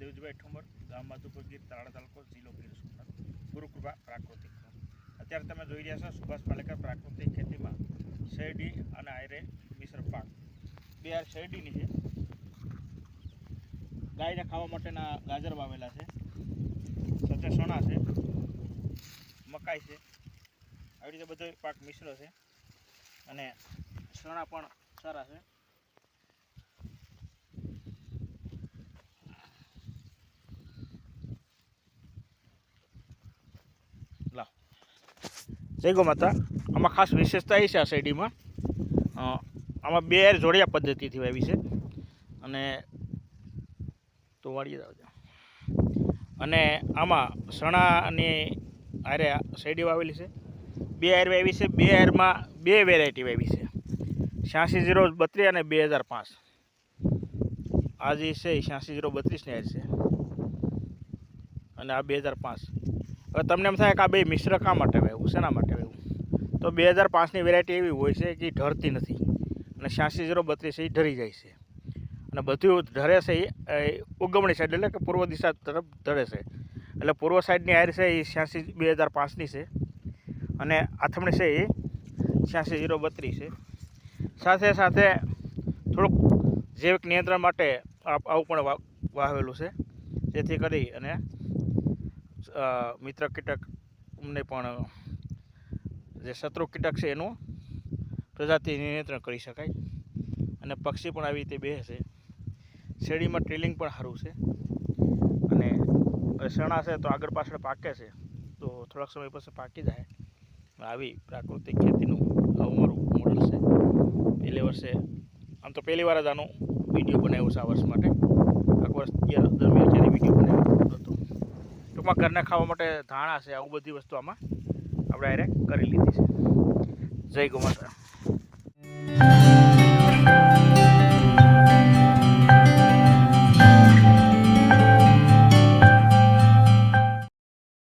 દેવજીભાઈ ઠુમર, ગામ માધુપુર ગીર, તાલાળા તાલુકો, જિલ્લો ગીર સોમનાથ. ગુરુકૃપા પ્રાકૃતિક. અત્યારે તમે જોઈ રહ્યા છો સુભાષ પાલેકર પ્રાકૃતિક ખેતીમાં શેરડી અને આયરે મિશ્ર પાક. બે યાર શેરડીની છે, ગાયને ખાવા માટેના ગાજર વાવેલા છે, સાથે સણા છે, મકાઈ છે. આવી રીતે બધો પાક મિશ્ર છે અને સણા પણ સારા છે. જય ગો માતા. આમાં ખાસ વિશેષતા એ છે આ શેરડીમાં, આમાં બે જોડિયા પદ્ધતિથી વાવી છે અને તો વાળી આવજો. અને આમાં સણાની આરે શેરડી વાવેલી છે, બે આયર વાવી છે. બે આયરમાં બે વેરાયટી વાવી છે, 86-032 અને 2005. આ જે છે 86-032 ની આયર છે અને આ 2005. હવે તમને એમ થાય કે આ બે મિશ્ર શા માટે વાવ્યું, શેના માટે વાવ્યું? તો 2005ની વેરાયટી એવી હોય છે કે ઢળતી નથી અને 86-032 એ ઢળી જાય છે અને બધું ઢરે છે એ ઉગમણી સાઈડ એટલે કે પૂર્વ દિશા તરફ ઢળે છે. એટલે પૂર્વ સાઈડની આયર છે એ 86-2005ની છે અને આથમણી છે એ 86-032 છે. સાથે સાથે થોડુંક જૈવિક નિયંત્રણ માટે આવું પણ વાવેલું છે, જેથી કરી અને મિત્ર કીટકને પણ જે શત્રુ કીટક છે એનું પ્રજાતિ નિયંત્રણ કરી શકાય. અને પક્ષી પણ આવી રીતે બે છે. શેરડીમાં ટ્રેલિંગ પણ સારું છે અને સણા છે તો આગળ પાછળ પાકે છે, તો થોડાક સમય પછી પાકી જાય. આવી પ્રાકૃતિક ખેતીનું આવું મારું મોડલ છે. પહેલે વર્ષે આમ તો પહેલી વાર જ આનો વિડીયો બનાવ્યો છે આ વર્ષ માટે. આખું વર્ષ દરમિયાન જ્યારે વિડીયો બનાવ્યો હતો. ટૂંકમાં ઘરના ખાવા માટે ધાણા છે, આવું બધી વસ્તુ આમાં આપણે આરે કરી લીધી છે. જય ગો માતા.